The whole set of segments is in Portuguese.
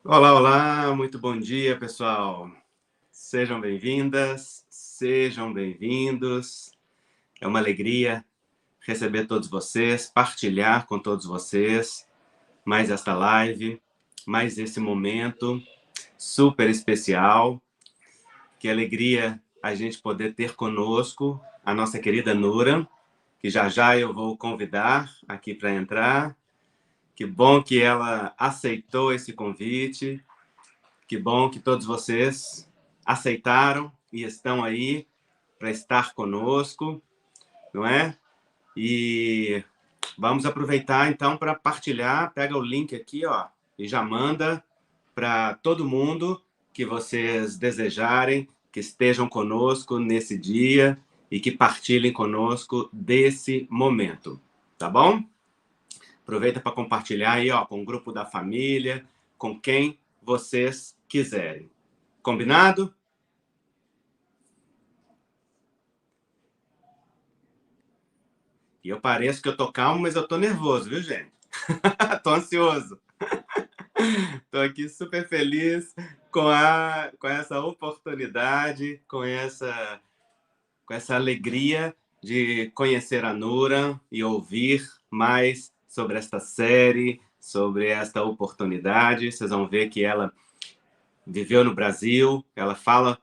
Olá, olá, muito bom dia, pessoal. Sejam bem-vindas, sejam bem-vindos. É uma alegria receber todos vocês, partilhar com todos vocês mais esta live, mais esse momento super especial. Que alegria a gente poder ter conosco a nossa querida Nuran, que já já eu vou convidar aqui para entrar. Que bom que ela aceitou esse convite. Que bom que todos vocês aceitaram e estão aí para estar conosco, não é? E vamos aproveitar então para partilhar. Pega o link aqui, ó, e já manda para todo mundo que vocês desejarem, que estejam conosco nesse dia e que partilhem conosco desse momento, tá bom? Aproveita para compartilhar aí, ó, com o grupo da família, com quem vocês quiserem. Combinado? E eu pareço que eu tô calmo, mas eu tô nervoso, viu, gente? Tô ansioso. Tô aqui super feliz com essa oportunidade, com essa alegria de conhecer a Nuran e ouvir mais sobre esta série, sobre esta oportunidade. Vocês vão ver que ela viveu no Brasil, ela fala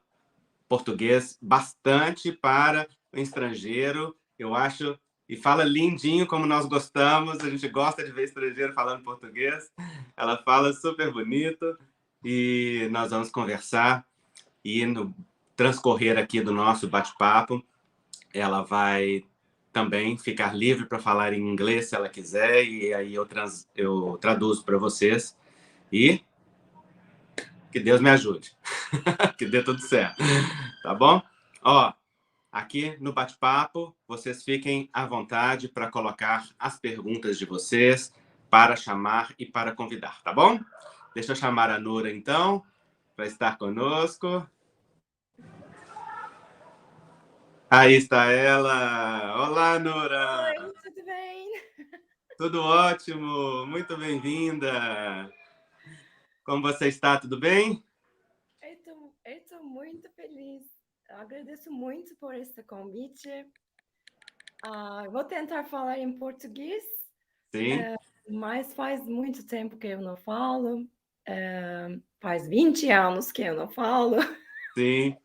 português bastante para o estrangeiro, eu acho, e fala lindinho como nós gostamos, a gente gosta de ver estrangeiro falando português, ela fala super bonito e nós vamos conversar e no transcorrer aqui do nosso bate-papo, ela vai também ficar livre para falar em inglês se ela quiser e aí eu traduzo para vocês e que Deus me ajude, que dê tudo certo, tá bom? Ó, aqui no bate-papo, vocês fiquem à vontade para colocar as perguntas de vocês, para chamar e para convidar, tá bom? Deixa eu chamar a Nura, então, para estar conosco. Aí está ela. Olá, Nura. Oi, tudo bem? Tudo ótimo. Muito bem-vinda. Como você está? Tudo bem? Eu tô muito feliz. Agradeço muito por esse convite. Vou tentar falar em português, Sim, mas faz muito tempo que eu não falo. Faz 20 anos que eu não falo. sim.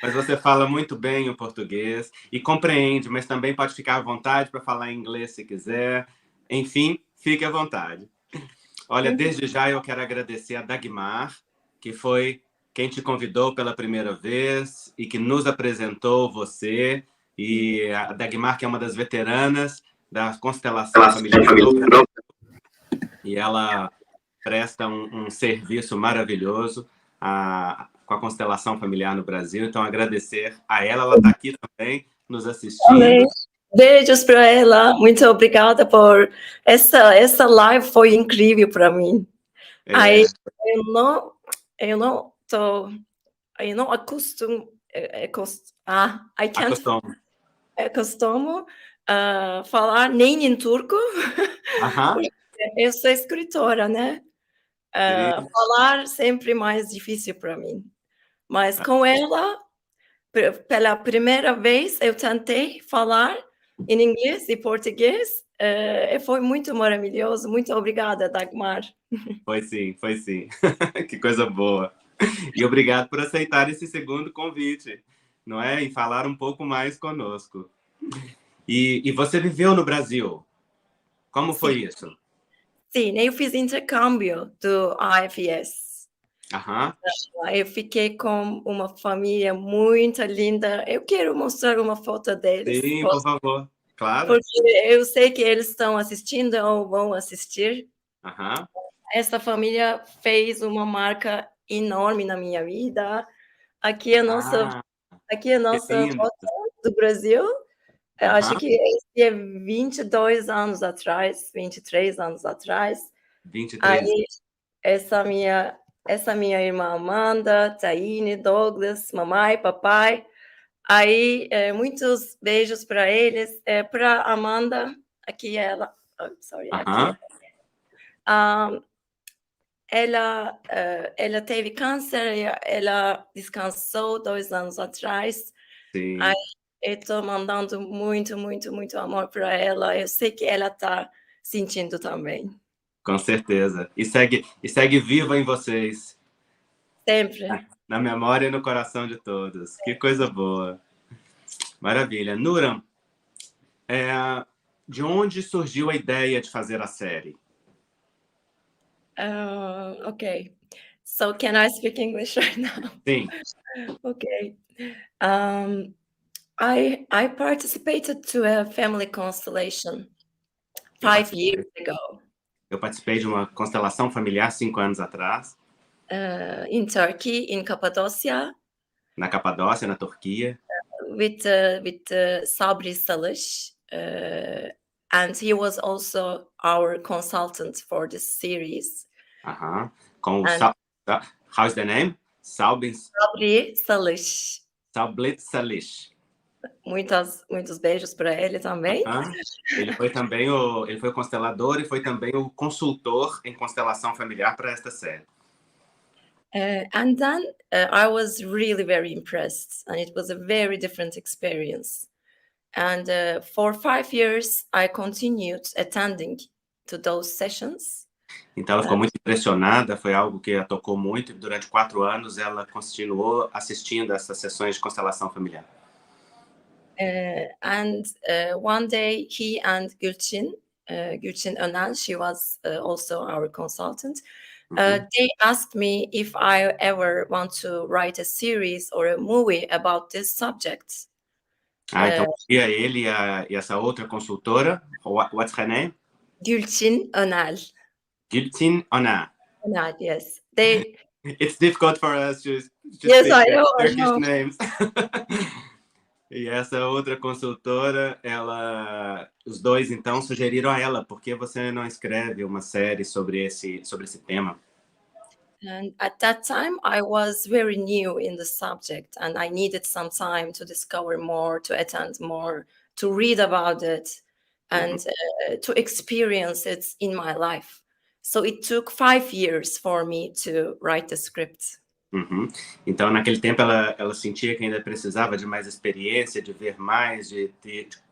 Mas você fala muito bem o português e compreende, mas também pode ficar à vontade para falar em inglês se quiser. Enfim, fique à vontade. Olha, Muito desde já eu quero agradecer a Dagmar, que foi quem te convidou pela primeira vez e que nos apresentou você. E a Dagmar, que é uma das veteranas da constelação familiar no Brasil, e ela presta um serviço maravilhoso com a constelação familiar no Brasil. Então, agradecer a ela. Ela está aqui também, nos Amém. assistindo. Beijos para ela. Muito obrigada por essa live, foi incrível para mim. Aí É, eu não tô, eu não acostumo, I can't acostumo. costumo falar nem em turco, Aham, porque eu sou escritora, né? sim. Falar sempre mais difícil para mim. Mas com ela, pela primeira vez, eu tentei falar em inglês e português, e foi muito maravilhoso. Muito obrigada, Dagmar. Foi sim, foi sim. Que coisa boa. E obrigado por aceitar esse segundo convite, não é? E falar um pouco mais conosco. E você viveu no Brasil. Como Sim, foi isso? sim, eu fiz intercâmbio do IFS. Aham. Eu fiquei com uma família muito linda. Eu quero mostrar uma foto deles, Sim, por favor. Claro. porque eu sei que eles estão assistindo ou vão assistir. Aham. Essa família fez uma marca enorme na minha vida. Aqui é a nossa, Ah, aqui é a que nossa lindo. foto do Brasil. Eu acho Aham. que esse é 22 anos atrás, 23 anos atrás. 23. Aí essa minha irmã Amanda, Taine, Douglas, mamãe, papai. Aí, muitos beijos para eles. Para Amanda, aqui ela, sorry, aqui. Aham. Ah, ela teve câncer e ela descansou 2 anos atrás. Aí Sim, eu tô mandando muito, muito, muito amor para ela. Eu sei que ela tá sentindo também. com certeza. E segue viva em vocês, Sempre. na memória e no coração de todos. Que coisa boa. Maravilha. Nuran, de onde surgiu a ideia de fazer a série? Okay. So can I speak English right now? Sim, Okay. Um, I participated to a family constellation eu 5 years participei, ago, eu participei de uma constelação familiar 5 anos atrás, in Turkey, in Cappadocia, na Capadócia, na Turquia. with Sabri Salış, and he was also our consultant for this series. Aham. Com o And how's the name? Sabri Salış. Sablit Salish. Muitos beijos para ele também. Aham. Ele foi o constelador e foi também o consultor em constelação familiar para esta série. And then I was really very impressed, and it was a very different experience. And for 5 years, I continued attending to those sessions. Então ela Uh, ficou muito impressionada, foi algo que a tocou muito, e durante 4 anos ela continuou assistindo essas sessões de constelação familiar. and one day, he and Gülçin Önal, she was also our consultant, Uhum. they asked me if I ever want to write a series or a movie about this subject. Então ele e essa outra consultora, what's her name? Gülçin Önal. Gülçin Ona. Önal, yes. They It's difficult for us to Yes, speak I know, I Turkish know. names. E essa outra consultora, os dois então sugeriram a ela, por que você não escreve uma série sobre esse tema? And at that time, I was very new in the subject, and I needed some time to discover more, to attend more, to read about it, and to experience it in my life. So it took 5 years for me to write the script. Uhum. Então, naquele tempo, ela sentia que ainda precisava de mais experiência, de ver mais, de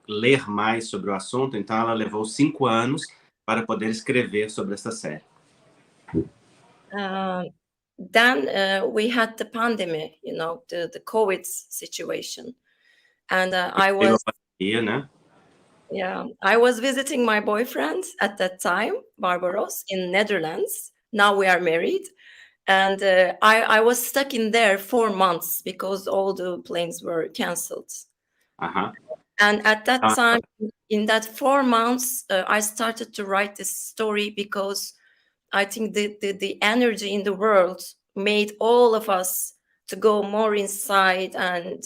ler mais sobre o assunto. Então, ela levou 5 anos para poder escrever sobre essa série. Then we had the pandemic, the COVID situation, and I Veio a was pandemia, né? Yeah, I was visiting my boyfriend at that time, Barbaros, in Netherlands. Now we are married, and I was stuck in there 4 months because all the planes were cancelled. Aham. And at that Ah, time, in that 4 months, I started to write this story because I think the energy in the world made all of us to go more inside and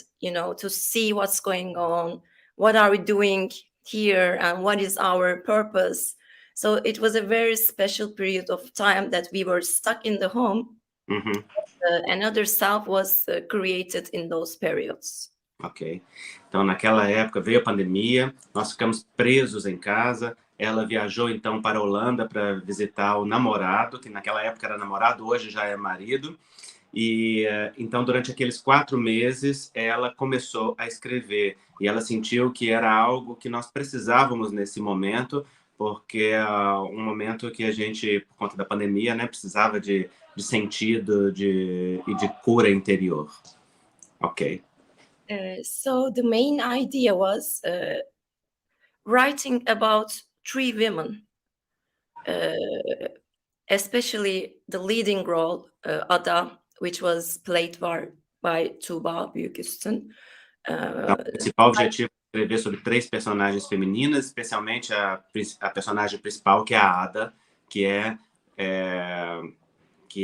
to see what's going on, what are we doing here, and what is our purpose. So it was a very special period of time that we were stuck in the home. uhum. Another self was created in those periods. Ok. Então, naquela época veio a pandemia, nós ficamos presos em casa. Ela viajou então para a Holanda para visitar o namorado, que naquela época era namorado, hoje já é marido. E então, durante aqueles 4 meses, ela começou a escrever. E ela sentiu que era algo que nós precisávamos nesse momento, porque é um momento que a gente, por conta da pandemia, né, precisava de sentido e de cura interior. Ok. So the main idea was writing about 3 women, especially the leading role, Ada, which was played by Tuğba Büyüküstün. Então, o principal objetivo é escrever sobre 3 personagens femininas, especialmente a personagem principal, que é a Ada, que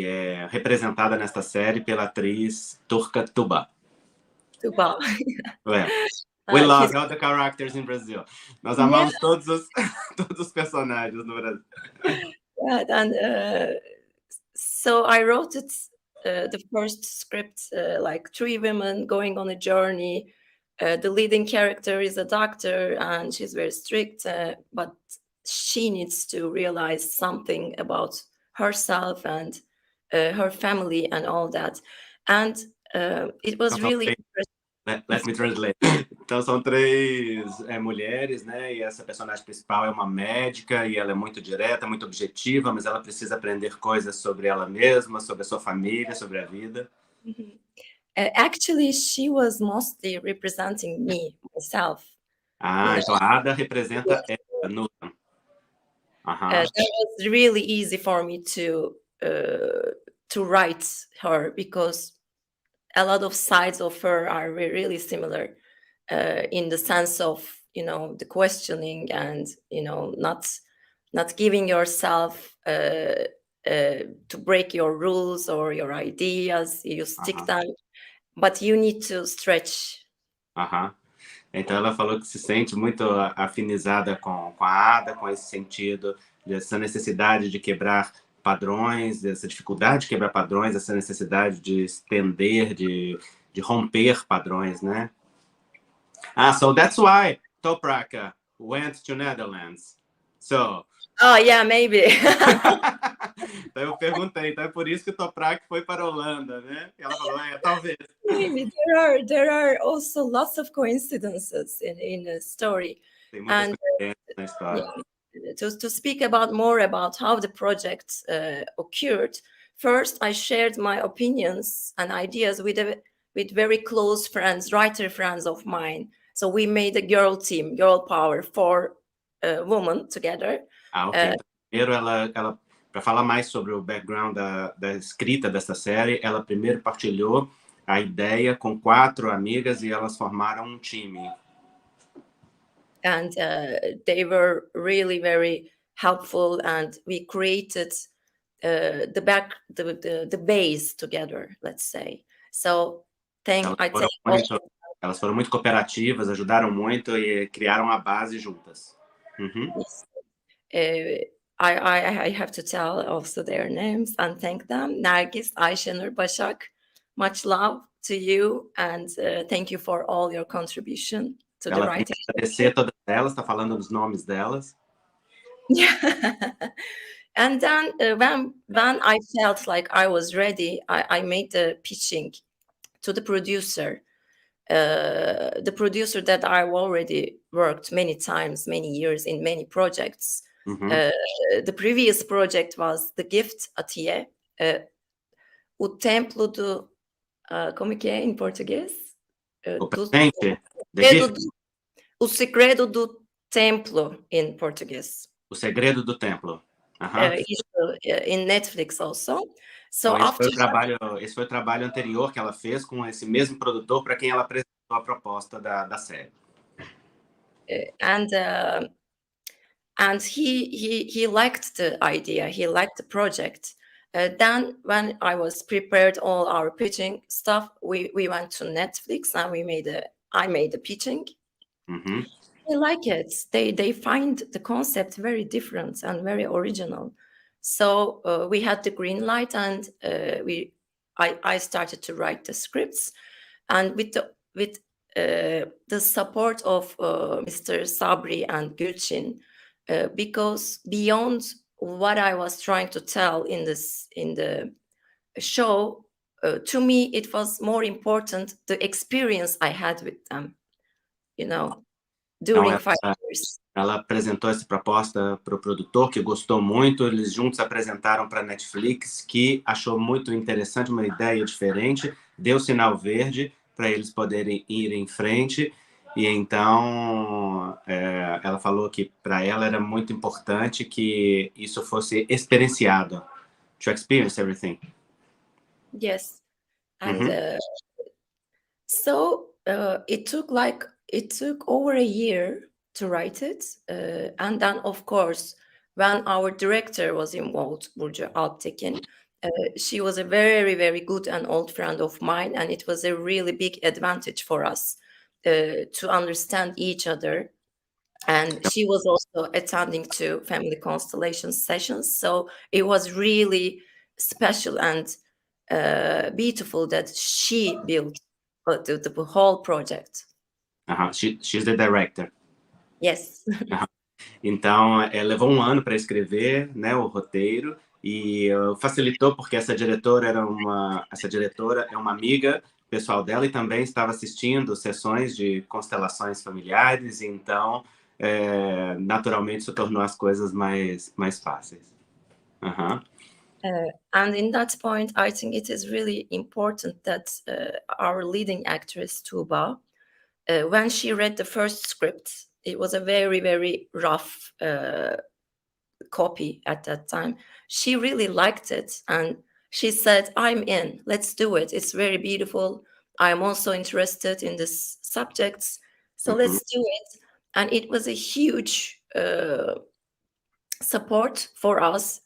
é representada nesta série pela atriz turca Tuba. Tuğba. We love He's all the characters in Brazil. Nós Yeah, amamos todos os personagens no Brasil. yeah, and so I wrote it, the first script, like 3 women going on a journey. The leading character is a doctor, and she's very strict, but she needs to realize something about herself and her family and all that. And it Então, was really let me translate. Então são três mulheres, né? E essa personagem principal é uma médica e ela é muito direta, muito objetiva, mas ela precisa aprender coisas sobre ela mesma, sobre a sua família, sobre a vida. Actually, she was mostly representing me, myself. Então a Ada representa ela, Nuran. That was really easy for me to write her, because a lot of sides of her are really similar in the sense of, the questioning and, not giving yourself to break your rules or your ideas. You stick them, but you need to stretch. Então ela falou que se sente muito afinizada com a Ada, com esse sentido, dessa necessidade de quebrar padrões, dessa dificuldade de quebrar padrões, essa necessidade de estender, de romper padrões, né? So that's why Toprak went to Netherlands. So. Oh, yeah, maybe. Então eu perguntei, então é por isso que o Toprak foi para a Holanda, né? E ela falou, talvez. Maybe there are also lots of coincidences in the story. Tem muitas coincidências na história. Yeah, to speak more about how the project occurred, first I shared my opinions and ideas with very close friends, writer friends of mine. So we made a girl team, girl power, 4 women together. Ok. Primeiro ela para falar mais sobre o background da escrita dessa série, ela primeiro partilhou a ideia com 4 amigas e elas formaram um time. And they were really very helpful, and we created the base together, let's say. So elas foram muito cooperativas, ajudaram muito e criaram a base juntas. Yes. I have to tell also their names and thank them. Nargis, Ayşenur, Başak, much love to you, and thank you for all your contribution to the writing. Agradecer todas elas, está falando dos nomes delas. Yeah. And then when I felt like I was ready, I made the pitching to the producer. The producer that I've already worked many times, many years in many projects. The previous project was The Gift, Atiye. O Templo do... como que é em português? O Segredo do Templo, in Português. O Segredo do Templo. In Netflix also. So então, esse foi o trabalho anterior que ela fez com esse mesmo produtor para quem ela apresentou a proposta da série. And he liked the idea, he liked the project. Then when I was prepared all our pitching stuff, we went to Netflix and I made the pitching. They like it. They find the concept very different and very original. So we had the green light, and I started to write the scripts, and with the support of Mr. Sabri and Gülçin, because beyond what I was trying to tell in the show, to me it was more important the experience I had with them, during 5 years. Ela apresentou essa proposta para o produtor, que gostou muito. Eles juntos apresentaram para a Netflix, que achou muito interessante, uma ideia diferente, deu sinal verde para eles poderem ir em frente. E então ela falou que para ela era muito importante que isso fosse experienciado. To experience everything. Yes. And so it took over a year to write it. And then, of course, when our director was involved, Burcu Alptekin, she was a very, very good and old friend of mine, and it was a really big advantage for us to understand each other. And she was also attending to family constellation sessions, so it was really special and beautiful that she built the whole project. She's the director. Yes. Então, levou um ano para escrever, né, o roteiro, E facilitou porque essa diretora é uma amiga pessoal dela e também estava assistindo sessões de constelações familiares, então naturalmente isso tornou as coisas mais fáceis. Uhum. And in that point, I think it is really important that our leading actress, Tuba, when she read the first script, it was a very, very rough copy at that time. She really liked it and she said, I'm in, let's do it. It's very beautiful. I'm also interested in this subjects. So Uhum. let's do it. And it was a huge support for us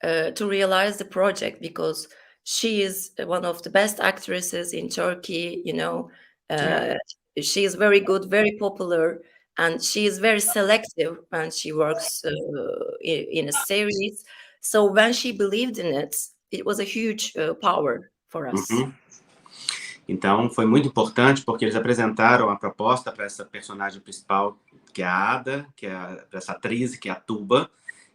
to realize the project because she is one of the best actresses in Turkey, you know. É. She is very good, very popular, and she is very selective when she works in a series. So when she believed in it, it was a huge power for us. Uhum. Então, foi muito importante porque eles apresentaram a proposta para essa personagem principal, que é a Ada, que é essa atriz, que é a Tuba,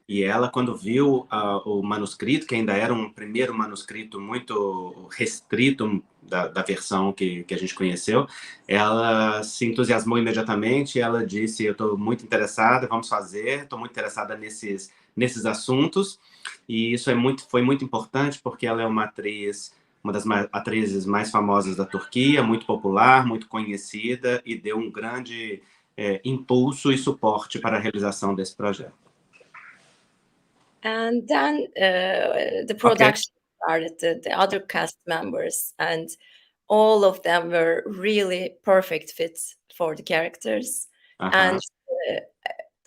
e ela, quando viu o manuscrito, que ainda era um primeiro manuscrito muito restrito da versão que a gente conheceu, ela se entusiasmou imediatamente, ela disse, eu estou muito interessada, vamos fazer, estou muito interessada nesses assuntos, e isso foi muito importante porque ela é uma atriz, uma das atrizes mais famosas da Turquia, muito popular, muito conhecida, e deu um grande impulso e suporte para a realização desse projeto. And then the Ok. production started, the other cast members, and all of them were really perfect fits for the characters. Aham. And uh,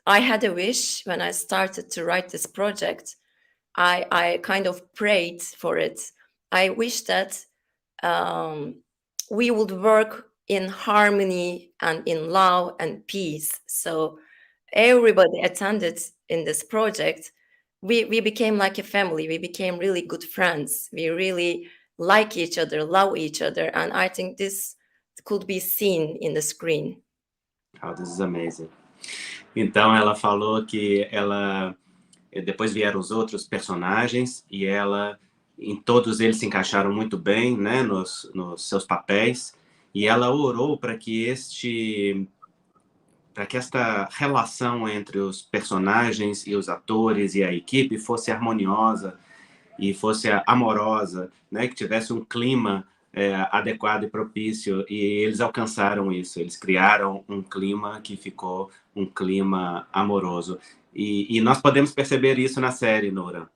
I had a wish when I started to write this project. I kind of prayed for it. I wish that um, we would work in harmony and in love and peace. So everybody attended in this project. We became like a family. We became really good friends. We really like each other, love each other, and I think this could be seen in the screen. Oh, this is amazing. Então, ela falou que depois vieram os outros personagens e em todos eles se encaixaram muito bem, né, nos seus papéis. E ela orou para que esta relação entre os personagens e os atores e a equipe fosse harmoniosa e fosse amorosa, né, que tivesse um clima adequado e propício, e eles alcançaram isso, eles criaram um clima que ficou um clima amoroso. E nós podemos perceber isso na série, Nora,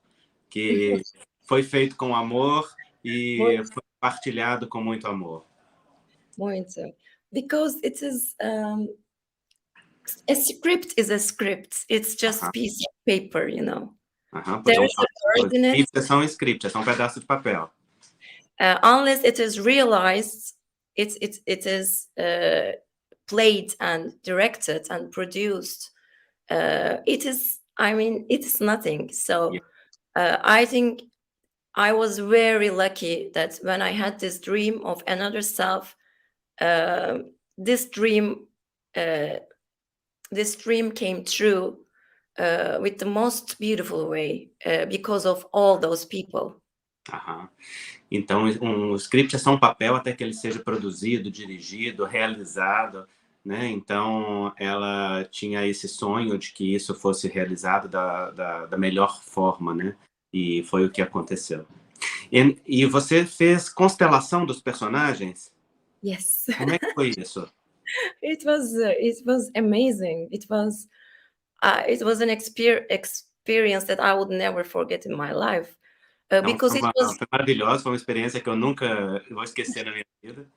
que foi feito com amor e Muito, foi partilhado com muito amor. muito. Because it is a script is a script. It's just Aham, piece of paper, you know. aham, pois There vamos is a falar. word in it. Scripts, são um pedaço de papel. Unless it is realized, it is played and directed and produced. It is, I mean, it is nothing. So I think I was very lucky that when I had this dream of another self, uh, this dream, uh, this dream came true with the most beautiful way because of all those people. Aham. Então, um script é só um papel até que ele seja produzido, dirigido, realizado, né? Então, ela tinha esse sonho de que isso fosse realizado da melhor forma, né? E foi o que aconteceu. E você fez constelação dos personagens? Yes. Como é que foi isso? It was amazing. It was an experience that I would never forget in my life Então, because it was foi maravilhoso, foi uma experiência que eu nunca vou esquecer na minha vida.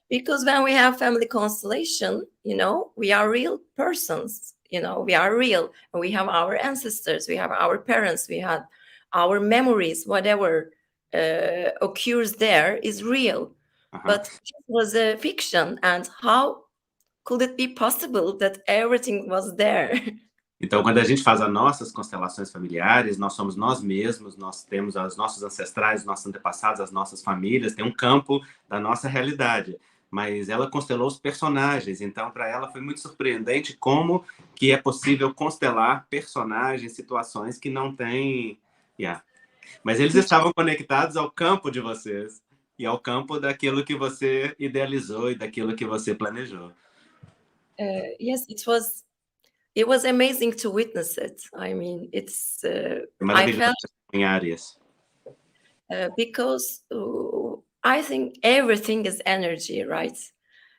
because when we have family constellation, you know, we are real persons. You know, we are real, and we have our ancestors, we have our parents, we have our memories. Whatever occurs there is real, Aham. but it was a fiction. And how could it be possible that everything was there? Então, quando a gente faz as nossas constelações familiares, nós somos nós mesmos, nós temos os nossos ancestrais, os nossos antepassados, as nossas famílias, tem um campo da nossa realidade. Mas ela constelou os personagens, então para ela foi muito surpreendente como que é possível constelar personagens, situações que não têm Yeah. Mas eles estavam conectados ao campo de vocês e ao campo daquilo que você idealizou e daquilo que você planejou. Yes, it was amazing to witness it. I mean, É I maravilhoso felt testemunhar isso. because I think everything is energy, right?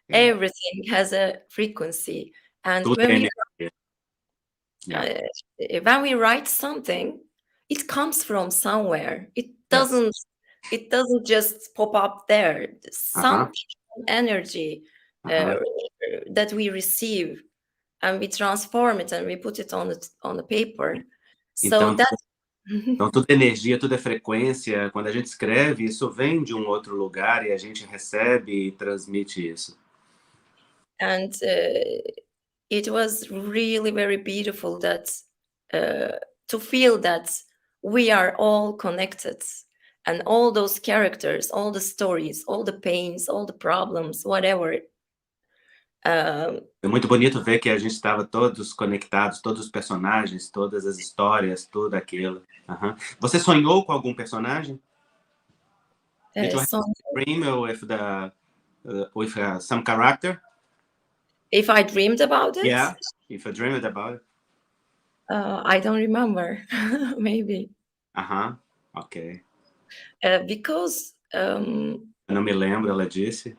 É. Everything has a frequency, and Tudo é energia. Yeah. when we write something, it comes from somewhere. Yes. It doesn't just pop up there. Aham, Some energy uh, aham. that we receive, and we transform it and we put it on the paper. So Então, that então tudo é energia, tudo é frequência. Quando a gente escreve, isso vem de um outro lugar e a gente recebe e transmite isso. and it was really very beautiful that to feel that we are all connected, and all those characters, all the stories, all the pains, all the problems, whatever. É muito bonito ver que a gente estava todos conectados, todos os personagens, todas as histórias, tudo aquilo. Aham. Você sonhou com algum personagem? Did you have So a dream with some character? if I dreamed about it, Yeah, if you dreamed about it. I don't remember. Maybe Aham, ok. because Eu não me lembro, ela disse.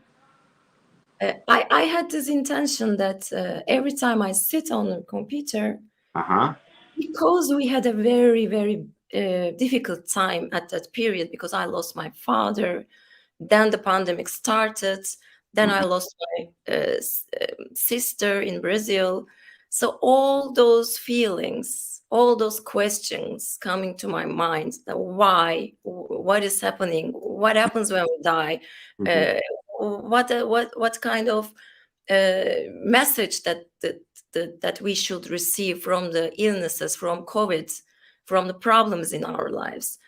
I had this intention that every time I sit on a computer, Aham, because we had a very, very difficult time at that period, because I lost my father, then the pandemic started, then I uhum. lost my sister in Brazil. So all those feelings, all those questions coming to my mind, the why, what is happening, what happens when we die, Uhum. uh, what kind of message that we should receive from the illnesses, from COVID, from the problems in our lives.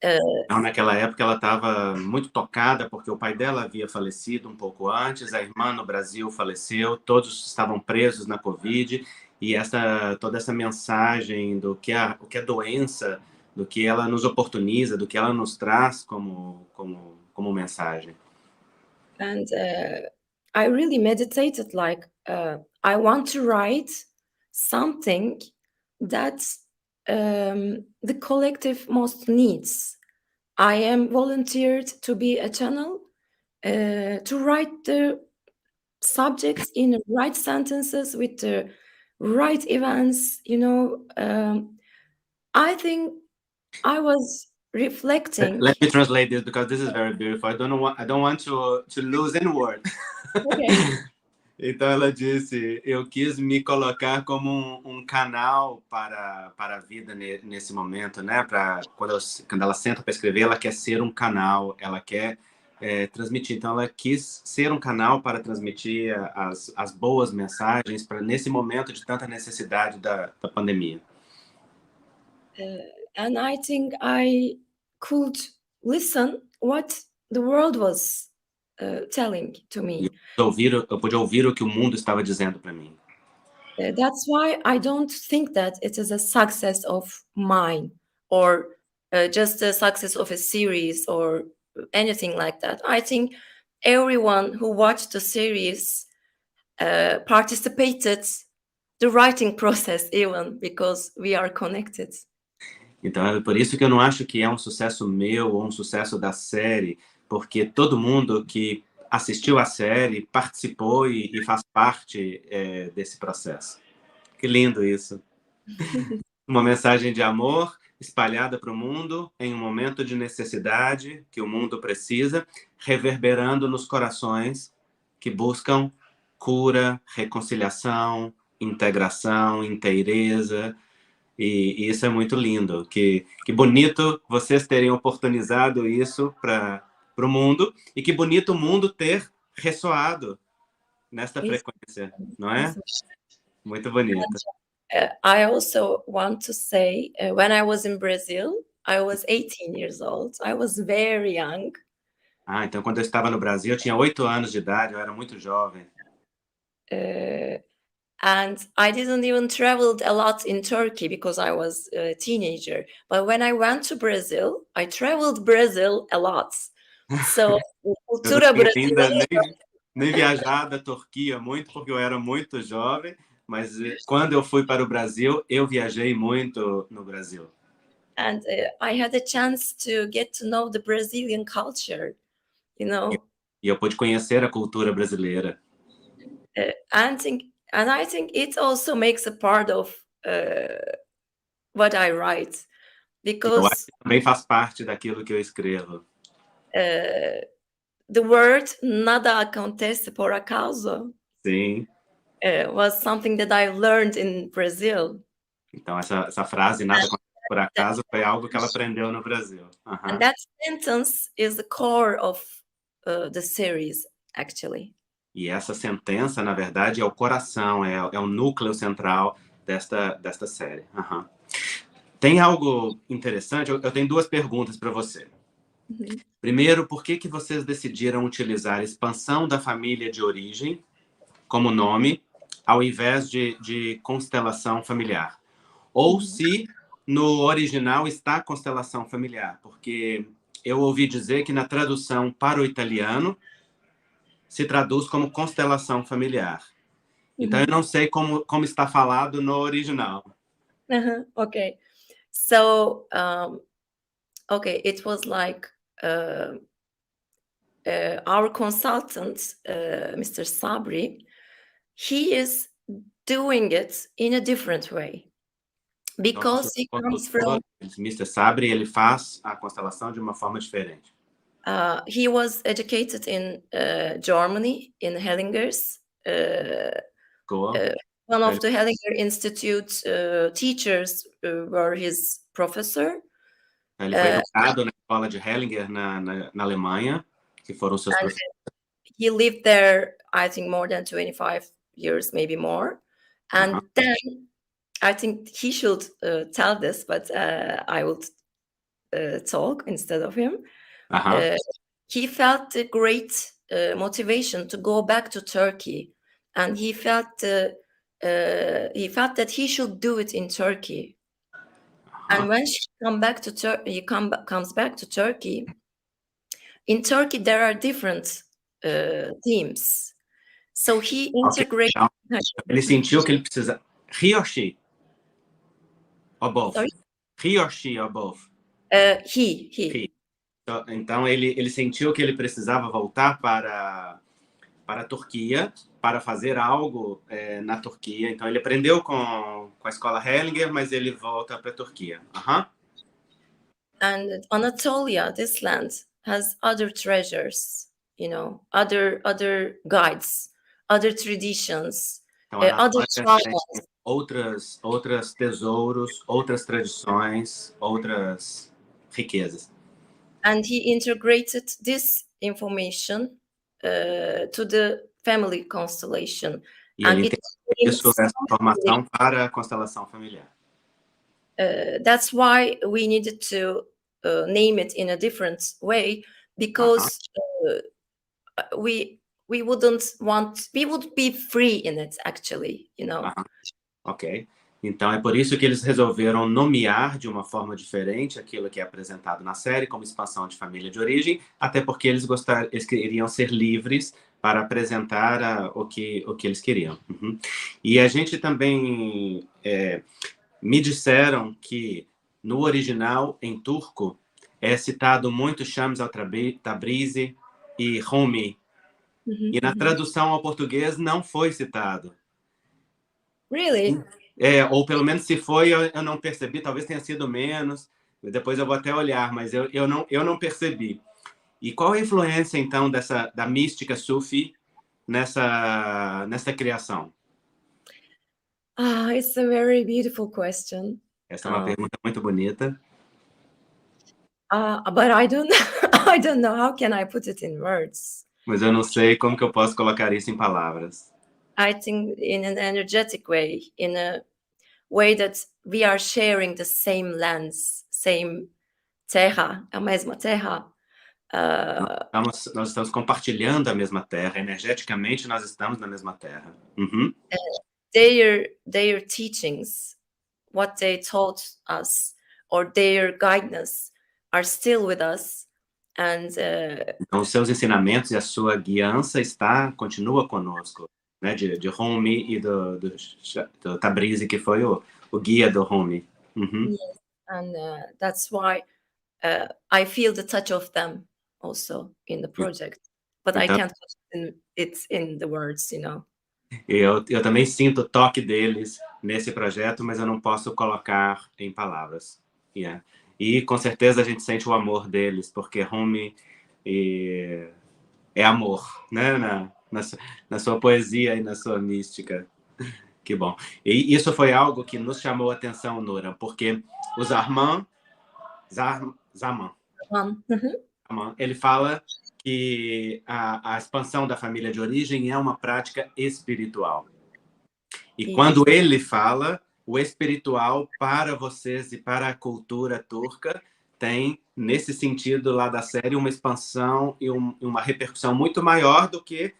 Então, naquela época, ela estava muito tocada, porque o pai dela havia falecido um pouco antes, a irmã no Brasil faleceu, todos estavam presos na Covid, e toda essa mensagem o que a doença, do que ela nos oportuniza, do que ela nos traz como mensagem. And I really meditated, like I want to write something that the collective most needs. I am volunteered to be a channel, to write the subjects in the right sentences with the right events. I think I was reflecting. Let me translate this because this is very beautiful. I don't want to lose any word. Okay. Então ela disse, eu quis me colocar como um canal para a vida nesse momento, né? Quando ela senta para escrever, ela quer ser um canal, ela quer transmitir. Então ela quis ser um canal para transmitir as boas mensagens nesse momento de tanta necessidade da pandemia. And I think I could listen what the world was telling to me. Eu pude ouvir o que o mundo estava dizendo para mim. That's why I don't think that it is a success of mine, or just a success of a series or anything like that. I think everyone who watched the series participated the writing process, even because we are connected. Então é por isso que eu não acho que é um sucesso meu ou um sucesso da série, porque todo mundo que assistiu a série participou e faz parte desse processo. Que lindo isso. Uma mensagem de amor espalhada para o mundo em um momento de necessidade que o mundo precisa, reverberando nos corações que buscam cura, reconciliação, integração, inteireza. E isso é muito lindo. Que bonito vocês terem oportunizado isso para o mundo, e que bonito o mundo ter ressoado nesta It's, frequência, não é? Muito bonito. I also want to say, when I was in Brazil, I was 18 years old. I was very young. Então quando eu estava no Brasil, eu tinha 8 anos de idade, eu era muito jovem. And I didn't even traveled a lot in Turkey because I was a teenager. But when I went to Brazil, I traveled Brazil a lot. So, Eu não cultura tinha ainda brasileira. nem viajado à Turquia muito, porque eu era muito jovem, mas quando eu fui para o Brasil, eu viajei muito no Brasil. And I had a chance to get to know the Brazilian culture, you know. E eu pude conhecer a cultura brasileira. And I think it also makes a part of what I write, E eu acho because que também faz parte daquilo que eu escrevo. the word nada acontece por acaso Sim. Was something that I learned in Brazil. Então essa frase, nada acontece por acaso, foi algo que ela aprendeu no Brasil. And that sentence is the core of the series, actually. E essa sentença, na verdade, é o coração, é o núcleo central desta série. Tem algo interessante, eu tenho duas perguntas para você. Primeiro, por que vocês decidiram utilizar a expansão da família de origem como nome, ao invés de constelação familiar? Ou se no original está constelação familiar, porque eu ouvi dizer que na tradução para o italiano se traduz como constelação familiar. Então eu não sei como está falado no original. Okay. So, okay, it was like our consultant, Mr. Sabri, he is doing it in a different way. Because he comes from... Mr. Sabri, ele faz a constelação de uma forma diferente. He was educated in Germany, in Hellingers. One of the Hellinger Institute teachers were his professor. Ele foi educado na escola de Hellinger, na Alemanha, que foram seus professores. He lived there, I think, more than 25 years, maybe more. And then, I think he should tell this, but I will talk instead of him. He felt a great motivation to go back to Turkey, and he felt that he should do it in Turkey. And when she comes back to Turkey, in Turkey there are different themes. So he integrated. Ele sentiu que ele precisa. He or she? Or both? Sorry? He or she or both? He. Então ele sentiu que ele precisava voltar para a Turquia para fazer algo na Turquia. Então ele aprendeu com a escola Hellinger, mas ele volta para a Turquia. And Anatolia, this land, has other treasures, you know, other guides, other traditions, então, other traumas. Outros tesouros, outras tradições, outras riquezas. And he integrated this information to the family constellation. E ele integrou essa informação para a constelação familiar. That's why we needed to name it in a different way, because we would be free in it, actually, you know. Ok. Então é por isso que eles resolveram nomear de uma forma diferente aquilo que é apresentado na série como expansão de família de origem, até porque eles queriam ser livres para apresentar o que eles queriam. E a gente também me disseram que no original em turco é citado muito Shams al-Tabrizi e Rumi, e na tradução ao português não foi citado. Really? Ou pelo menos se foi, eu não percebi, talvez tenha sido menos, depois eu vou até olhar, mas eu não percebi. E qual a influência, então, da mística Sufi nessa criação? It's a very beautiful question. Essa é uma pergunta muito bonita. But I don't know how can I put it in words. Mas eu não sei como que eu posso colocar isso em palavras. I think in an energetic way, in a way that we are sharing the same lens, same terra, a mesma terra. Nós estamos compartilhando a mesma terra, energeticamente nós estamos na mesma terra. their teachings, what they taught us, or their guidance are still with us. And Então, os seus ensinamentos e a sua guiança continua conosco, né? De Rumi e do Tabrizi, que foi o guia do Rumi. Uhum. yes, and that's why I feel the touch of them also in the project, but I Então, can't put it in the words, you know. eu também sinto o toque deles nesse projeto, mas eu não posso colocar em palavras. Yeah. E com certeza a gente sente o amor deles, porque Rumi é amor, né? Na sua poesia e na sua mística. Que bom. E isso foi algo que nos chamou a atenção, Nora, porque o Zaman, ele fala que a expansão da família de origem é uma prática espiritual. E quando Yes. ele fala, o espiritual para vocês e para a cultura turca tem, nesse sentido lá da série, uma expansão e uma repercussão muito maior do que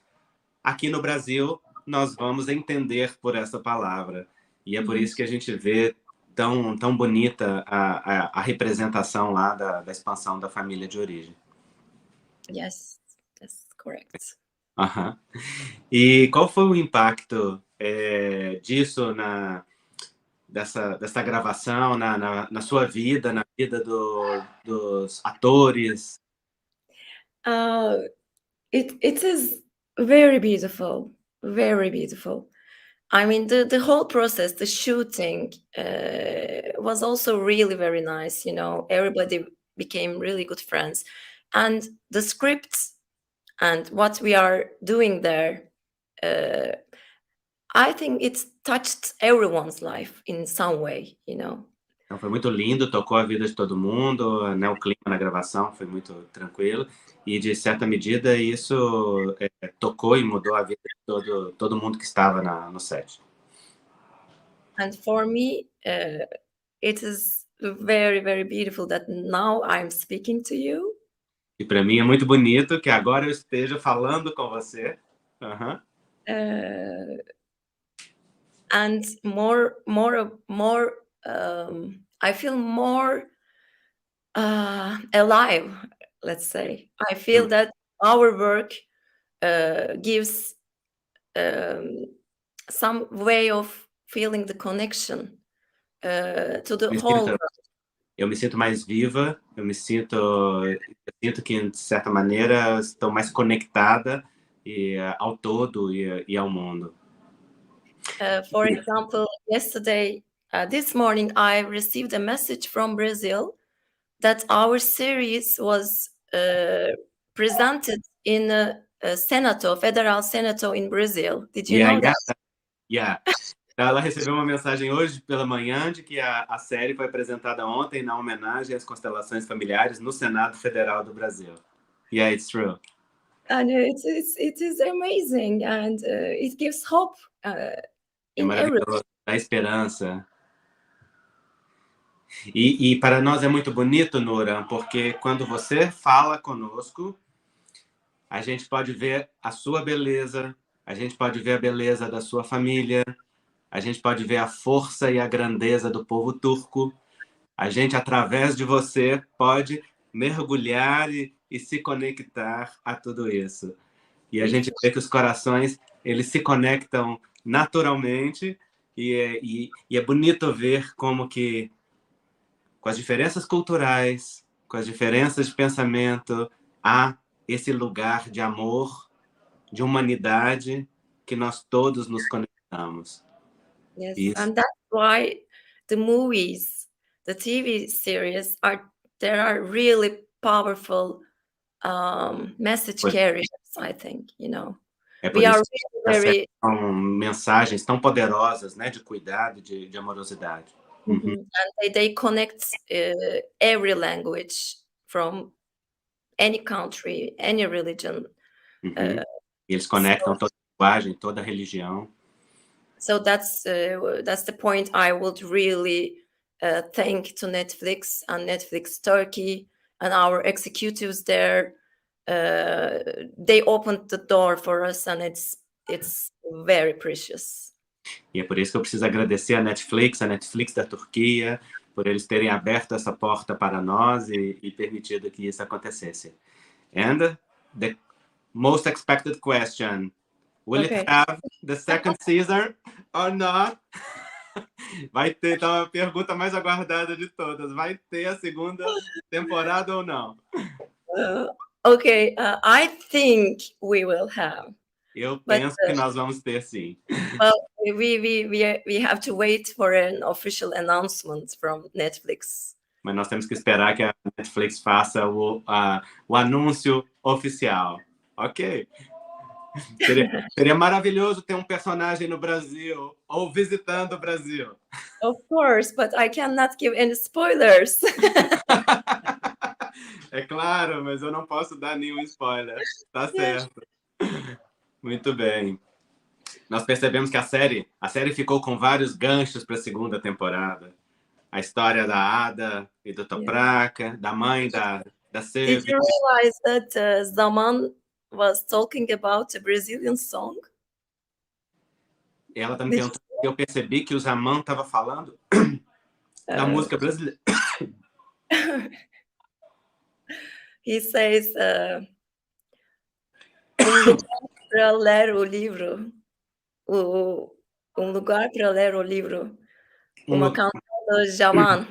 aqui no Brasil nós vamos entender por essa palavra. E é por isso que a gente vê tão bonita a representação lá da expansão da família de origem. Yes, that's correct. Uhum. E qual foi o impacto disso dessa gravação na sua vida, na vida dos atores? It is very beautiful, very beautiful. I mean, the whole process, the shooting, was also really very nice. You know, everybody became really good friends, and the scripts and what we are doing there, I think it's touched everyone's life in some way. You know. Então foi muito lindo, tocou a vida de todo mundo, né? O clima na gravação foi muito tranquilo e de certa medida isso tocou e mudou a vida de todo mundo que estava no set. And for me, it is very, very beautiful that now I'm speaking to you. E para mim é muito bonito que agora eu esteja falando com você. Uhum. And more, I feel more alive. Let's say I feel that our work gives some way of feeling the connection to the whole world. Eu me sinto mais viva, eu sinto que, de certa maneira, estou mais conectada ao todo e ao mundo. For example, yesterday, this morning, I received a message from Brazil that our series was presented in a Senato, Federal Senato in Brazil. Did you know that? Yeah. Ela recebeu uma mensagem hoje pela manhã de que a série foi apresentada ontem na homenagem às constelações familiares no Senado Federal do Brasil. Yeah, it's true. And it is amazing, and it gives hope É in everyone. maravilhoso, dá esperança. E para nós é muito bonito, Nuran, porque quando você fala conosco, a gente pode ver a sua beleza, a gente pode ver a beleza da sua família, a gente pode ver a força e a grandeza do povo turco. A gente, através de você, pode mergulhar e se conectar a tudo isso. E a gente vê que os corações, eles se conectam naturalmente e é bonito ver como que, com as diferenças culturais, com as diferenças de pensamento, há esse lugar de amor, de humanidade, que nós todos nos conectamos. Yes, Isso. and that's why the movies, the TV series there are really powerful message carriers, I think, you know. É por We are isso que really são mensagens tão poderosas, né, de cuidado, de amorosidade. and they connect every language from any country, any religion. Uhum. E eles conectam toda a linguagem, toda a religião. So that's the point I would really thank to Netflix and Netflix Turkey and our executives there. They opened the door for us, and it's very precious. E é por isso que eu preciso agradecer a Netflix da Turquia, por eles terem aberto essa porta para nós e permitido que isso acontecesse. And the most expected question, will it Okay. have the second season or not? Vai ter, então, a pergunta mais aguardada de todas. Vai ter a segunda temporada ou não? Uh, okay, I think we will have, Eu but penso que nós vamos ter, sim. well, we have to wait for an official announcement from Netflix. Mas nós temos que esperar que a Netflix faça o anúncio oficial. Ok. Seria maravilhoso ter um personagem no Brasil ou visitando o Brasil. Of course, but I cannot give any spoilers. É claro, mas eu não posso dar nenhum spoiler. Tá certo. Muito bem. Nós percebemos que a série ficou com vários ganchos para a segunda temporada. A história da Ada e do Toprak, da mãe da Did Sevi. you realize that Zaman was talking about a Brazilian song? Ela está me Did you perguntando se eu percebi que o Zaman estava falando da Uh, música brasileira. He says, lugar para ler o livro, lugar para ler o livro, uma canção do Javan,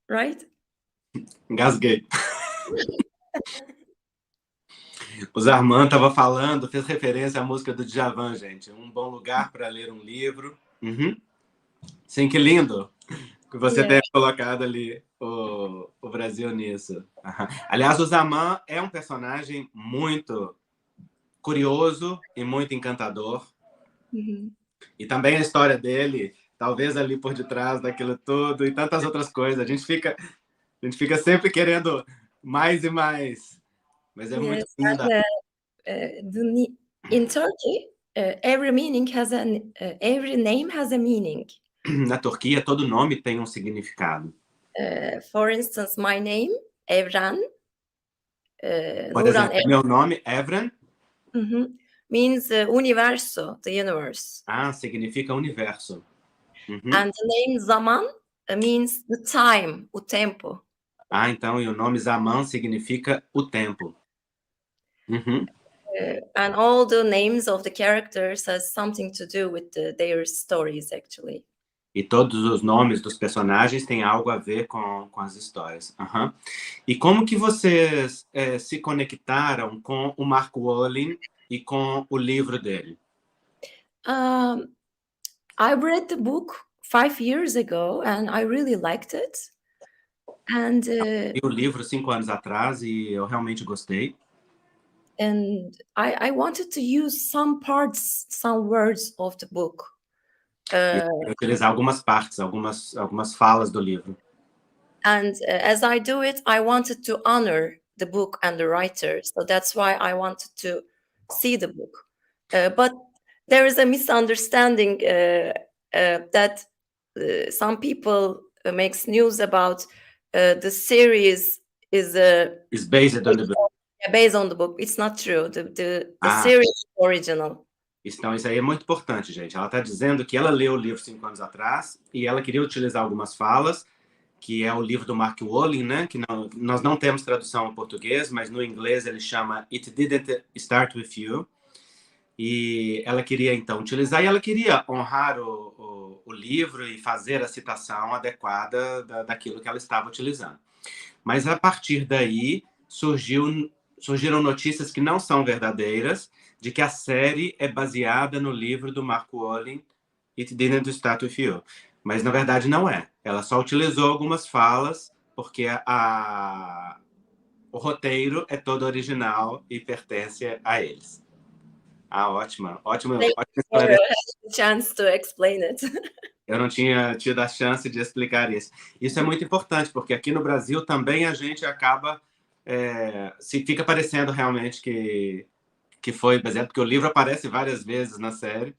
right? Engasguei. O Zarman estava falando, fez referência à música do Djavan, gente. Um bom lugar para ler um livro. Uhum. Sim, que lindo que você tenha colocado ali o Brasil nisso. Aliás, o Zaman é um personagem muito curioso e muito encantador. E também a história dele, talvez ali por detrás daquilo tudo e tantas outras coisas. A gente fica sempre querendo mais e mais. Mas é muito linda. In Turkey, every name has a meaning. Na Turquia, todo nome tem um significado. For instance, my name, Evren, Por Nuran exemplo, meu nome, Evren, means universo, the universe. Significa universo. And the name Zaman means the time, o tempo. Então, e o nome Zaman significa o tempo. And all the names of the characters has something to do with their stories, actually. E todos os nomes dos personagens têm algo a ver com as histórias. E como que vocês se conectaram com o Mark Walling e com o livro dele? I read the book 5 years ago and I really liked it. And li o livro 5 anos atrás e eu realmente gostei. And I wanted to use some parts, some words of the book. Utilizar algumas partes, algumas falas do livro. And as I do it, I wanted to honor the book and the writer. So that's why I wanted to see the book. But there is a misunderstanding that some people makes news about the series is based on the book. Based on the book. It's not true. The series is original. Então, isso aí é muito importante, gente. Ela está dizendo que ela leu o livro 5 anos atrás e ela queria utilizar algumas falas, que é o livro do Mark Walling, né? Que nós não temos tradução em português, mas no inglês ele chama It Didn't Start With You. E ela queria, então, utilizar e ela queria honrar o livro e fazer a citação adequada daquilo que ela estava utilizando. Mas, a partir daí, surgiram notícias que não são verdadeiras, de que a série é baseada no livro do Mark Walling, It Didn't Start With You. Mas, na verdade, não é. Ela só utilizou algumas falas, porque o roteiro é todo original e pertence a eles. Ótima Chance to explain it. Eu não tinha tido a chance de explicar isso. Isso é muito importante, porque aqui no Brasil também a gente acaba... se fica parecendo realmente que foi baseado, porque o livro aparece várias vezes na série.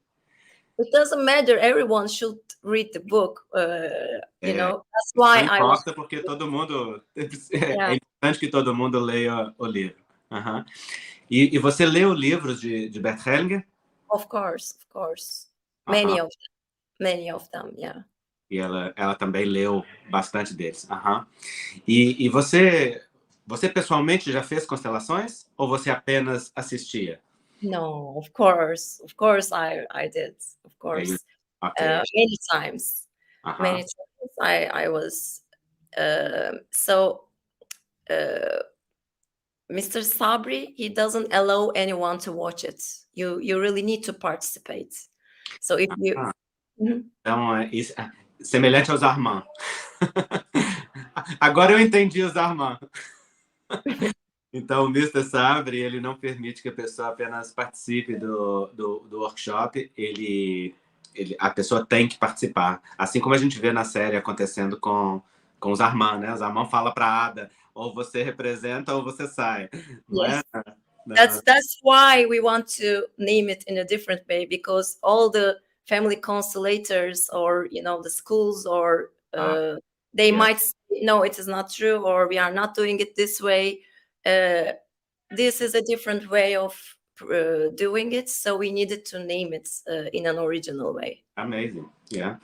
It doesn't matter. Everyone should read the book. You know, that's why não importa, porque todo mundo... É importante que todo mundo leia o livro. E você leu livros de Bert Hellinger? Of course. Many of them. Many of them, yeah. E ela também leu bastante deles. Aham. E você pessoalmente já fez constelações ou você apenas assistia? No, of course, I did, of Aí, course, ok. many times, many Aham. times. I was so Mr. Sabri, he doesn't allow anyone to watch it. You really need to participate. So if you Ah, Mhm. então, semelhante aos Armand. Agora eu entendi os Armand. Então, o Mister Sabre, ele não permite que a pessoa apenas participe do workshop, a pessoa tem que participar. Assim como a gente vê na série acontecendo com os Armand, né? Os Armand falam para a Ada, ou você representa ou você sai. Não é? Yes. That's why we want to name it in a different way, because all the family constellators, or the schools, or Ah, they yeah. might say, no, it is not true, or we are not doing it this way. This is a different way of doing it, so we needed to name it in an original way. Amazing. Yeah.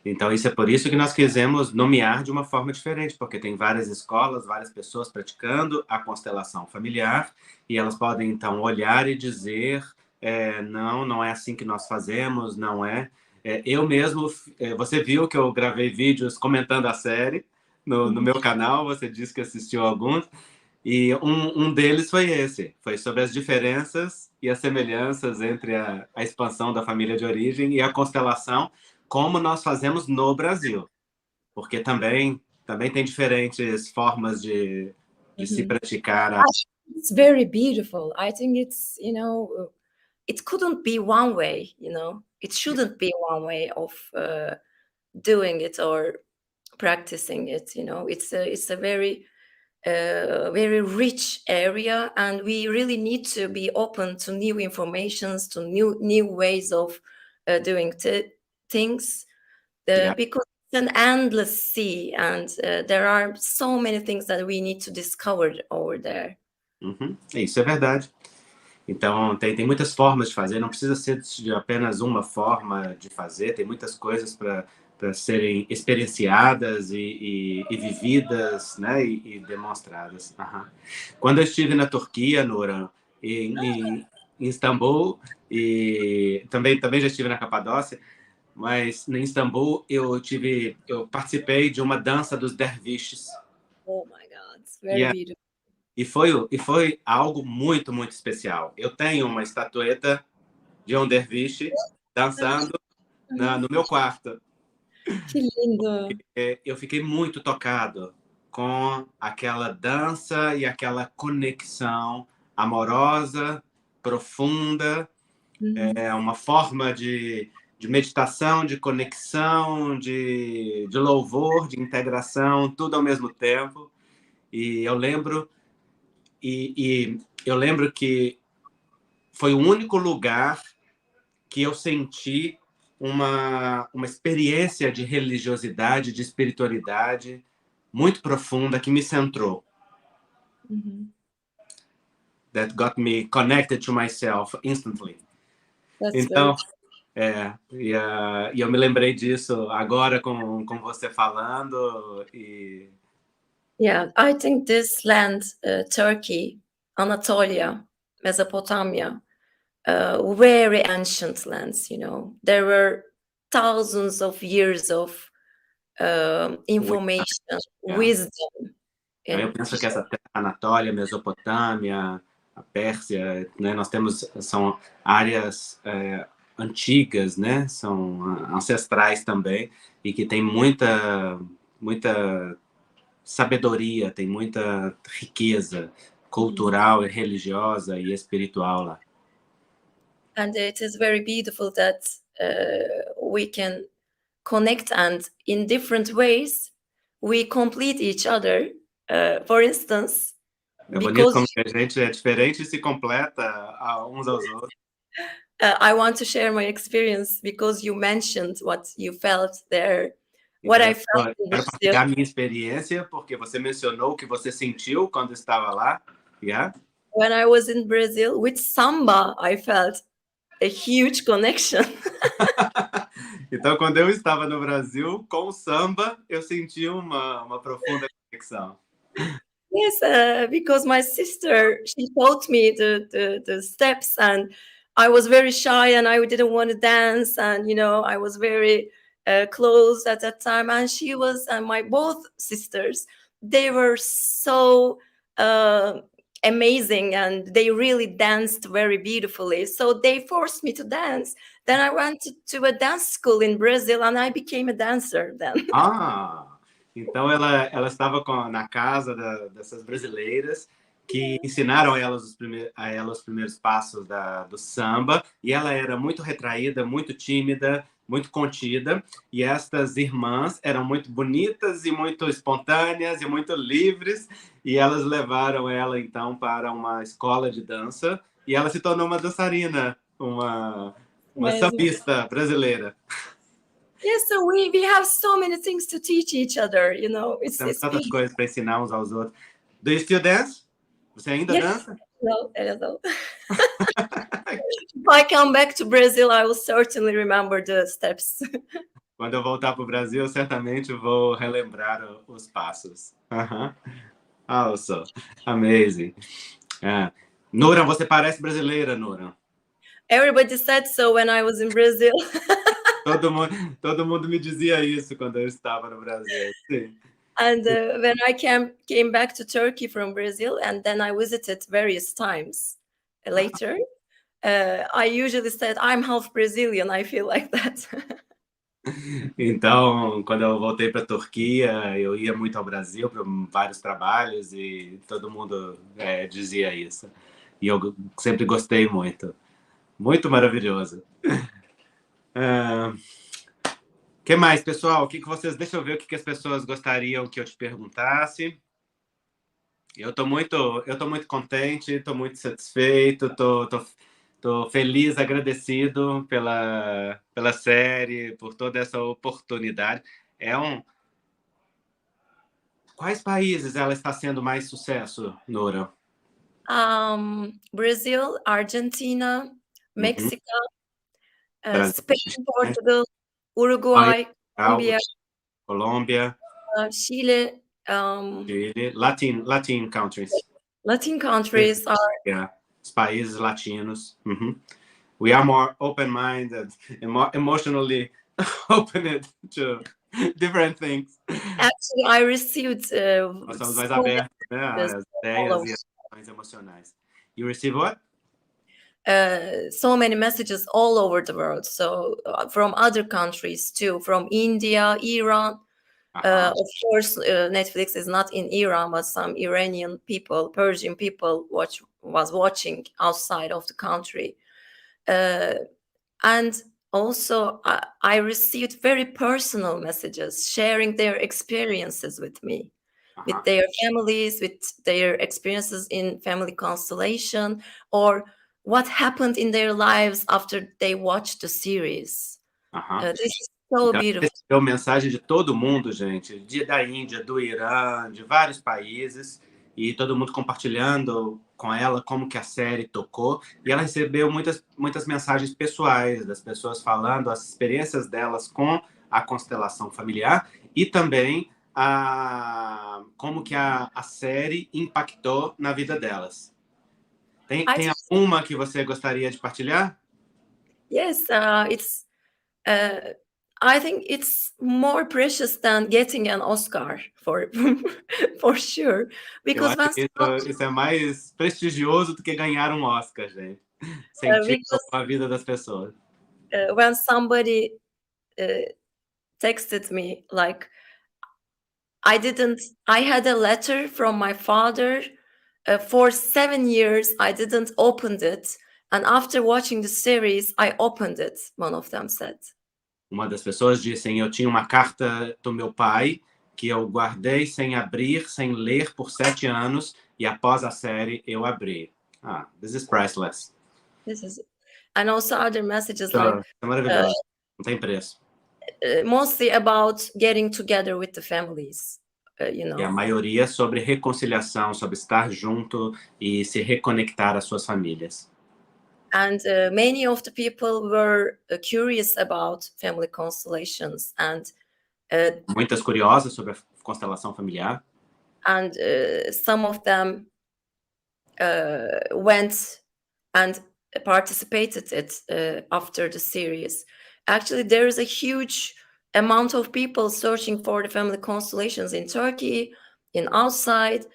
Então, isso é por isso que nós quisemos nomear de uma forma diferente, porque tem várias escolas, várias pessoas praticando a constelação familiar, e elas podem, então, olhar e dizer, não é assim que nós fazemos, não é. Eu mesmo, você viu que eu gravei vídeos comentando a série no meu canal, você disse que assistiu alguns, e um deles foi sobre as diferenças e as semelhanças entre a expansão da família de origem e a constelação, como nós fazemos no Brasil, porque também tem diferentes formas de se praticar. It's very beautiful. I think it's, it couldn't be one way, it shouldn't be one way of doing it or practicing it. It's a very very rich area, and we really need to be open to new informations, to new ways of doing things, Yeah. because it's an endless sea, and there are so many things that we need to discover over there. Uhum. Isso é verdade. Então, tem muitas formas de fazer, não precisa ser de apenas uma forma de fazer, tem muitas coisas para serem experienciadas e vividas, né, e demonstradas. Aham. Quando eu estive na Turquia, Nuran, em Istambul, e também já estive na Capadócia, mas em Istambul eu participei de uma dança dos derviches. Oh my God, it's very beautiful. E foi algo muito, muito especial. Eu tenho uma estatueta de um derviche dançando no meu quarto. Que lindo. Eu fiquei muito tocado com aquela dança e aquela conexão amorosa, profunda. É uma forma de meditação, de conexão, de louvor, de integração, tudo ao mesmo tempo. E eu lembro que foi o único lugar que eu senti uma experiência de religiosidade, de espiritualidade muito profunda que me centrou. That got me connected to myself instantly. That's very Então, e eu me lembrei disso agora com você falando e Yeah, I think this land, Turkey, Anatolia, Mesopotamia, very ancient lands. There were thousands of years of information, yeah. wisdom. Então, eu penso que essa terra, Anatólia, Mesopotâmia, a Pérsia, né, são áreas antigas, né, são ancestrais também, e que tem muita sabedoria, tem muita riqueza cultural, e religiosa e espiritual lá. And it is very beautiful that we can connect, and in different ways we complete each other. For instance, É bonito because como que a gente é diferente e se completa uns aos outros. I want to share my experience, because you mentioned what you felt there. What Então, I felt eu in quero Brazil, partilhar a minha experiência, porque você mencionou o que você sentiu quando estava lá. Yeah? when I was in Brazil with samba, I felt a huge connection. Então, quando eu estava no Brasil, com o samba, eu senti uma profunda conexão. Yes, because my sister, she taught me the steps, and I was very shy and I didn't want to dance, and I was very close at that time. And she was, and my both sisters, they were so uh, amazing, and they really danced very beautifully. So they forced me to dance. Then I went to a dance school in Brazil, and I became a dancer then. Ah, então ela estava na casa dessas brasileiras que ensinaram a ela os primeiros passos do samba, e ela era muito retraída, muito tímida, muito contida, e estas irmãs eram muito bonitas e muito espontâneas e muito livres, e elas levaram ela então para uma escola de dança, e ela se tornou uma dançarina, uma Amazing. sambista brasileira. Yes, so we have so many things to teach each other, Temos it's tantas beautiful. coisas para ensinar uns aos outros. Do you still dance? Você ainda Yes, dança? no, I don't know. If I come back to Brazil, I will certainly remember the steps. Quando eu voltar para o Brasil, eu certamente vou relembrar os passos. Also, amazing. Nuran, você parece brasileira, Nuran. Everybody said so when I was in Brazil. Todo mundo me dizia isso quando eu estava no Brasil. Sim. And when I came back to Turkey from Brazil, and then I visited various times later, I usually said, I'm half Brazilian, I feel like that. Então, quando eu voltei para a Turquia, eu ia muito ao Brasil para vários trabalhos e todo mundo dizia isso. E eu sempre gostei muito. Muito maravilhoso. Que mais, pessoal? Deixa eu ver o que as pessoas gostariam que eu te perguntasse. Eu tô muito contente, estou muito satisfeito, tô feliz, agradecido pela série, por toda essa oportunidade. Quais países ela está sendo mais sucesso, Nora? Brazil, Argentina, Mexico, Brasil, Spain, Portugal, Uruguay, Colômbia, Chile, Chile, Latin countries. Latin countries are Os países latinos. We are more open-minded and more emotionally open to different things. Actually, I received Nós somos mais abertos, né, às ideias e às ações emocionais. You receive what? So many messages all over the world. So from other countries too, from India, Iran. Of course, Netflix is not in Iran, but some Iranian people, Persian people was watching outside of the country. And also, I received very personal messages sharing their experiences with me, with their families, with their experiences in family constellation, or what happened in their lives after they watched the series. This is so beautiful. Recebeu mensagem de todo mundo, gente, da Índia, do Irã, de vários países, e todo mundo compartilhando com ela como que a série tocou, e ela recebeu muitas mensagens pessoais das pessoas falando as experiências delas com a constelação familiar e também como que a série impactou na vida delas. Tem alguma que você gostaria de partilhar? Yes, I think it's more precious than getting an Oscar for sure. Because Eu acho que isso é mais prestigioso do que ganhar um Oscar, gente. Sentir a vida das pessoas. When somebody texted me, like, I had a letter from my father for 7 years. I didn't open it. And after watching the series, I opened it, one of them said. Uma das pessoas disse, eu tinha uma carta do meu pai que eu guardei sem abrir, sem ler por 7 anos, e após a série eu abri. This is priceless. This is, and also other messages like... É maravilhoso, não tem preço. Mostly about getting together with the families, E a maioria sobre reconciliação, sobre estar junto e se reconectar às suas famílias. And many of the people were curious about family constellations, and Muitas curiosas sobre a constelação familiar. and some of them went and participated it after the series. Actually, there is a huge amount of people searching for the family constellations in Turkey, in outside.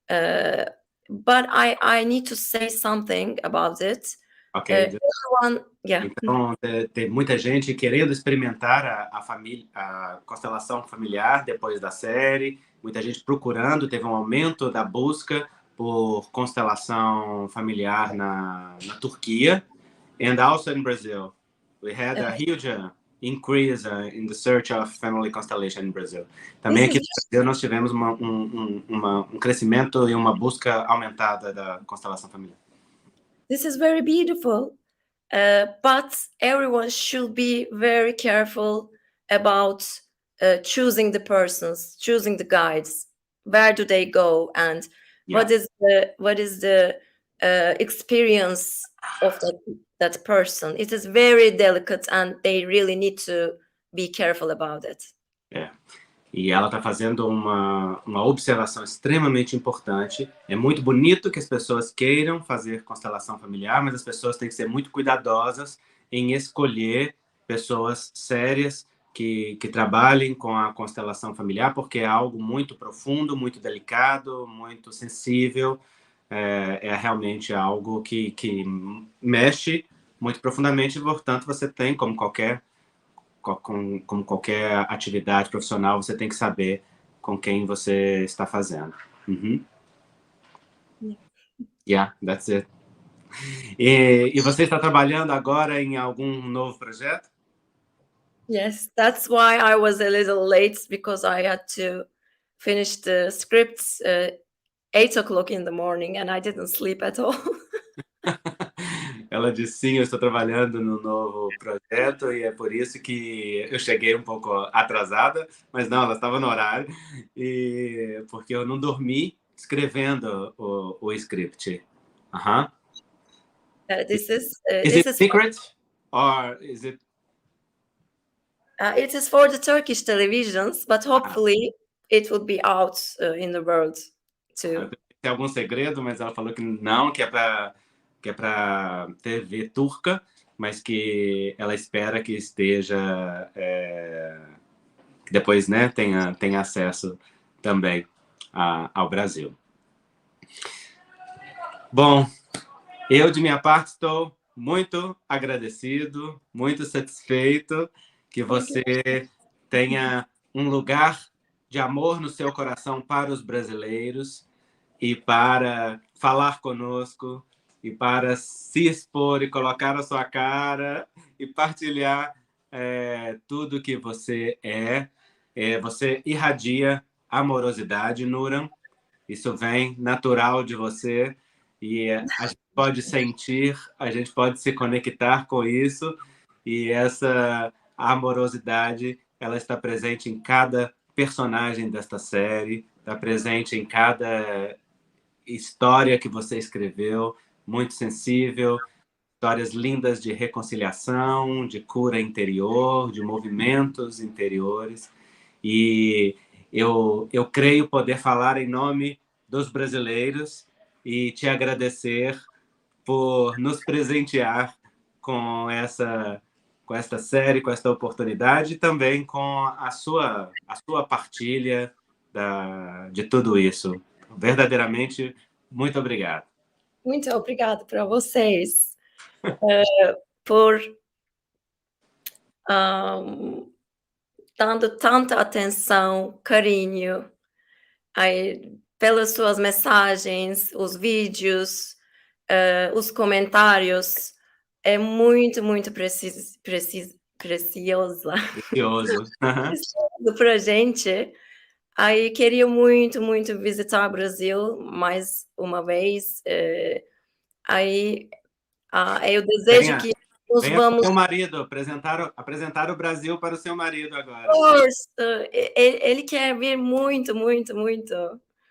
But I need to say something about it. Ok. Everyone, yeah. Então, tem muita gente querendo experimentar a família, a constelação familiar depois da série, muita gente procurando, teve um aumento da busca por constelação familiar na Turquia, and also in Brazil. We had a huge increase in the search of family constellation in Brazil. Também aqui no Brasil nós tivemos um crescimento e uma busca aumentada da constelação familiar. This is very beautiful. But everyone should be very careful about choosing the persons, choosing the guides. Where do they go, and what is the experience of that person? It is very delicate, and they really need to be careful about it. E ela está fazendo uma observação extremamente importante. É muito bonito que as pessoas queiram fazer constelação familiar, mas as pessoas têm que ser muito cuidadosas em escolher pessoas sérias que trabalhem com a constelação familiar, porque é algo muito profundo, muito delicado, muito sensível. É realmente algo que mexe muito profundamente, e, portanto, você tem, como qualquer atividade profissional, você tem que saber com quem você está fazendo. Yeah, that's it. E você está trabalhando agora em algum novo projeto? Yes, that's why I was a little late, because I had to finish the scripts 8 o'clock in the morning, and I didn't sleep at all. Ela disse, sim, eu estou trabalhando no novo projeto e é por isso que eu cheguei um pouco atrasada, mas não, ela estava no horário, e porque eu não dormi escrevendo o script. This is secret or is it? It is for the Turkish televisions, but hopefully it will be out in the world too. Tem algum segredo, mas ela falou que não, que é para TV turca, mas que ela espera que esteja, que depois, né, tenha acesso também ao Brasil. Bom, eu de minha parte estou muito agradecido, muito satisfeito que você tenha um lugar de amor no seu coração para os brasileiros e para falar conosco e para se expor e colocar a sua cara e partilhar tudo que você é. Você irradia amorosidade, Nuran. Isso vem natural de você e a gente pode sentir, a gente pode se conectar com isso, e essa amorosidade, ela está presente em cada personagem desta série, está presente em cada história que você escreveu, muito sensível, histórias lindas de reconciliação, de cura interior, de movimentos interiores. E eu creio poder falar em nome dos brasileiros e te agradecer por nos presentear com esta série, com esta oportunidade, e também com a sua partilha de tudo isso. Verdadeiramente, muito obrigado. Muito obrigado para vocês por dando tanta atenção, carinho, pelas suas mensagens, os vídeos, os comentários. É muito, muito precioso para a gente. Aí queria muito, muito visitar o Brasil mais uma vez. Aí eu desejo que nós vamos... Seu marido, apresentar o Brasil para o seu marido agora. Ele quer vir muito, muito, muito.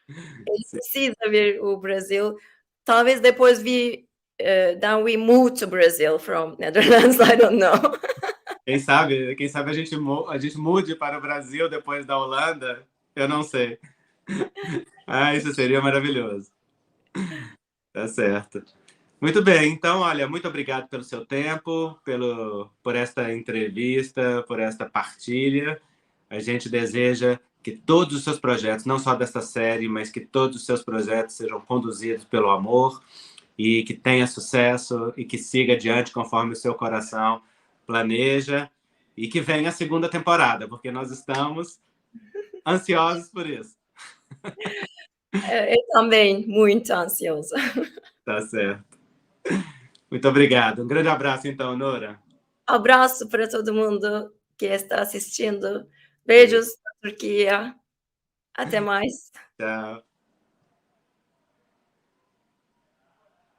Ele precisa ver o Brasil. Talvez depois vir then we moved to Brazil from Netherlands. I don't know. Quem sabe a gente mude para o Brasil depois da Holanda, eu não sei. Ah, isso seria maravilhoso. Tá certo. Muito bem, então, olha, muito obrigado pelo seu tempo, por esta entrevista, por esta partilha. A gente deseja que todos os seus projetos, não só desta série, mas que todos os seus projetos sejam conduzidos pelo amor e que tenha sucesso e que siga adiante conforme o seu coração planeja e que venha a segunda temporada, porque nós estamos ansiosos por isso. Eu também, muito ansiosa. Tá certo. Muito obrigado. Um grande abraço, então, Nora. Abraço para todo mundo que está assistindo. Beijos da Turquia. Até mais. Tchau.